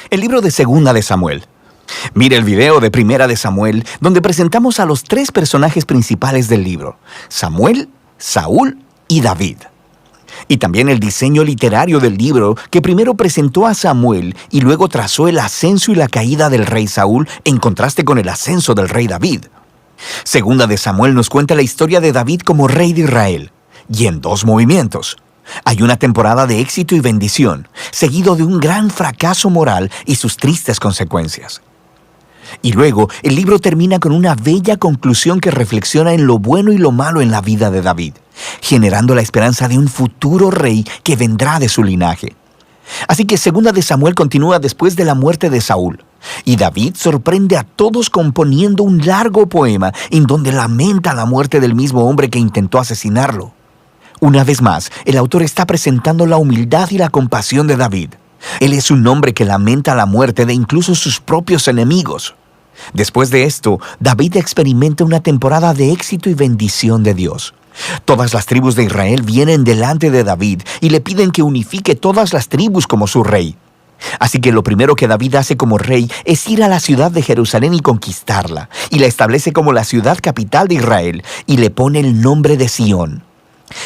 El libro de Segunda de Samuel. Mire el video de Primera de Samuel, donde presentamos a los tres personajes principales del libro: Samuel, Saúl y David. Y también el diseño literario del libro, que primero presentó a Samuel y luego trazó el ascenso y la caída del rey Saúl en contraste con el ascenso del rey David. Segunda de Samuel nos cuenta la historia de David como rey de Israel, y en dos movimientos. Hay una temporada de éxito y bendición, seguido de un gran fracaso moral y sus tristes consecuencias. Y luego, el libro termina con una bella conclusión que reflexiona en lo bueno y lo malo en la vida de David, generando la esperanza de un futuro rey que vendrá de su linaje. Así que Segunda de Samuel continúa después de la muerte de Saúl, y David sorprende a todos componiendo un largo poema en donde lamenta la muerte del mismo hombre que intentó asesinarlo. Una vez más, el autor está presentando la humildad y la compasión de David. Él es un hombre que lamenta la muerte de incluso sus propios enemigos. Después de esto, David experimenta una temporada de éxito y bendición de Dios. Todas las tribus de Israel vienen delante de David y le piden que unifique todas las tribus como su rey. Así que lo primero que David hace como rey es ir a la ciudad de Jerusalén y conquistarla, y la establece como la ciudad capital de Israel, y le pone el nombre de Sión.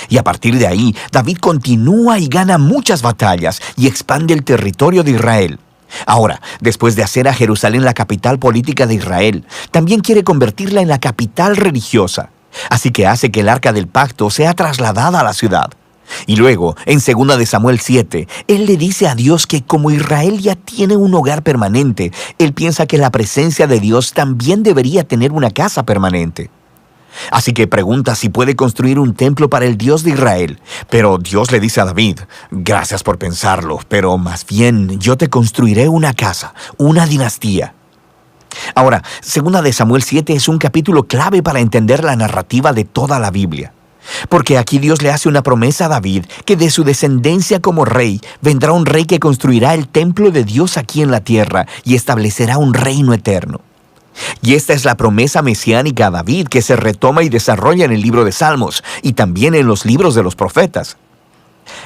Y a partir de ahí, David continúa y gana muchas batallas y expande el territorio de Israel. Ahora, después de hacer a Jerusalén la capital política de Israel, también quiere convertirla en la capital religiosa. Así que hace que el Arca del Pacto sea trasladada a la ciudad. Y luego, en 2 de Samuel 7, él le dice a Dios que como Israel ya tiene un hogar permanente, él piensa que la presencia de Dios también debería tener una casa permanente. Así que pregunta si puede construir un templo para el Dios de Israel. Pero Dios le dice a David: gracias por pensarlo, pero más bien yo te construiré una casa, una dinastía. Ahora, 2 de Samuel 7 es un capítulo clave para entender la narrativa de toda la Biblia. Porque aquí Dios le hace una promesa a David que de su descendencia como rey vendrá un rey que construirá el templo de Dios aquí en la tierra y establecerá un reino eterno. Y esta es la promesa mesiánica a David que se retoma y desarrolla en el libro de Salmos y también en los libros de los profetas.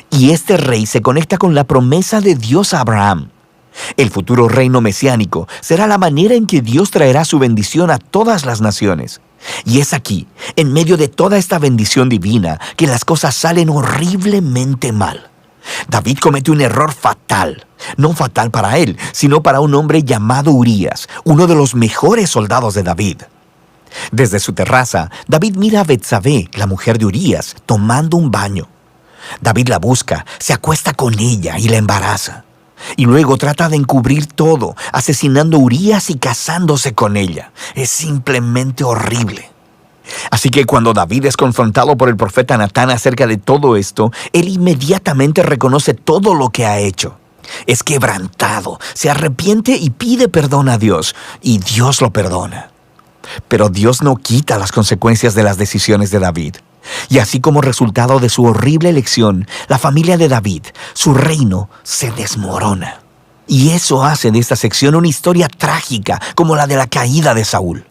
Y este rey se conecta con la promesa de Dios a Abraham. El futuro reino mesiánico será la manera en que Dios traerá su bendición a todas las naciones. Y es aquí, en medio de toda esta bendición divina, que las cosas salen horriblemente mal. David comete un error fatal. No fatal para él, sino para un hombre llamado Urías, uno de los mejores soldados de David. Desde su terraza, David mira a Betsabé, la mujer de Urías, tomando un baño. David la busca, se acuesta con ella y la embaraza. Y luego trata de encubrir todo, asesinando a Urías y casándose con ella. Es simplemente horrible. Así que cuando David es confrontado por el profeta Natán acerca de todo esto, él inmediatamente reconoce todo lo que ha hecho. Es quebrantado, se arrepiente y pide perdón a Dios, y Dios lo perdona. Pero Dios no quita las consecuencias de las decisiones de David. Y así como resultado de su horrible elección, la familia de David, su reino, se desmorona. Y eso hace de esta sección una historia trágica como la de la caída de Saúl.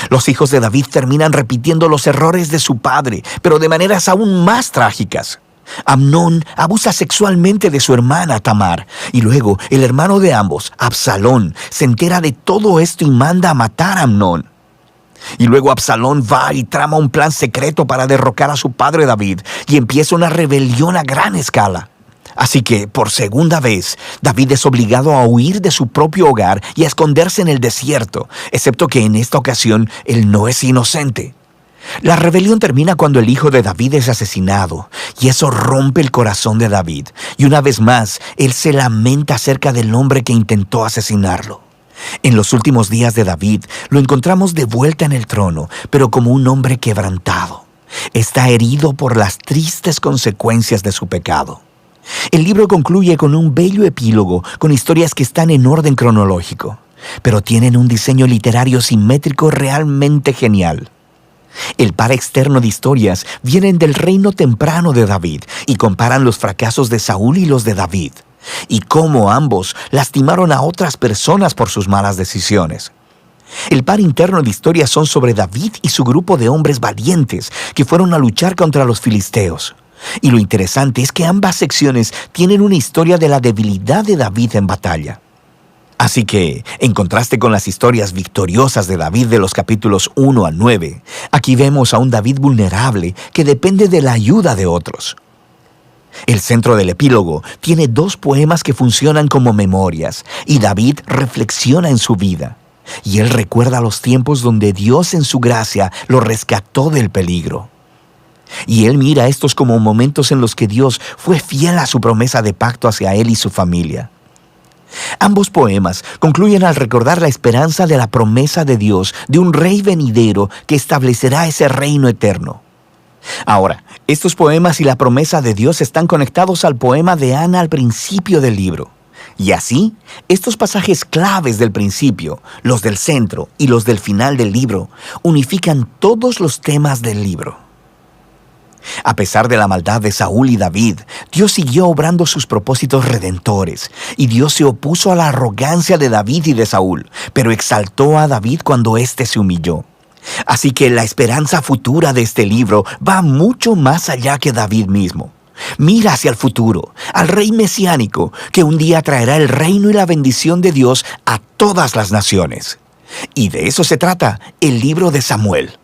Los hijos de David terminan repitiendo los errores de su padre, pero de maneras aún más trágicas. Amnón abusa sexualmente de su hermana Tamar, y luego el hermano de ambos, Absalón, se entera de todo esto y manda a matar a Amnón. Y luego Absalón va y trama un plan secreto para derrocar a su padre David, y empieza una rebelión a gran escala. Así que, por segunda vez, David es obligado a huir de su propio hogar y a esconderse en el desierto, excepto que en esta ocasión él no es inocente. La rebelión termina cuando el hijo de David es asesinado, y eso rompe el corazón de David, y una vez más, él se lamenta acerca del hombre que intentó asesinarlo. En los últimos días de David, lo encontramos de vuelta en el trono, pero como un hombre quebrantado. Está herido por las tristes consecuencias de su pecado. El libro concluye con un bello epílogo, con historias que están en orden cronológico, pero tienen un diseño literario simétrico realmente genial. El par externo de historias vienen del reino temprano de David y comparan los fracasos de Saúl y los de David, y cómo ambos lastimaron a otras personas por sus malas decisiones. El par interno de historias son sobre David y su grupo de hombres valientes que fueron a luchar contra los filisteos. Y lo interesante es que ambas secciones tienen una historia de la debilidad de David en batalla. Así que, en contraste con las historias victoriosas de David de los capítulos 1 al 9, aquí vemos a un David vulnerable que depende de la ayuda de otros. El centro del epílogo tiene 2 poemas que funcionan como memorias, y David reflexiona en su vida. Y él recuerda los tiempos donde Dios en su gracia lo rescató del peligro. Y él mira estos como momentos en los que Dios fue fiel a su promesa de pacto hacia él y su familia. Ambos poemas concluyen al recordar la esperanza de la promesa de Dios de un rey venidero que establecerá ese reino eterno. Ahora, estos poemas y la promesa de Dios están conectados al poema de Ana al principio del libro. Y así, estos pasajes claves del principio, los del centro y los del final del libro, unifican todos los temas del libro. A pesar de la maldad de Saúl y David, Dios siguió obrando sus propósitos redentores, y Dios se opuso a la arrogancia de David y de Saúl, pero exaltó a David cuando éste se humilló. Así que la esperanza futura de este libro va mucho más allá que David mismo. Mira hacia el futuro, al rey mesiánico, que un día traerá el reino y la bendición de Dios a todas las naciones. Y de eso se trata el libro de Samuel.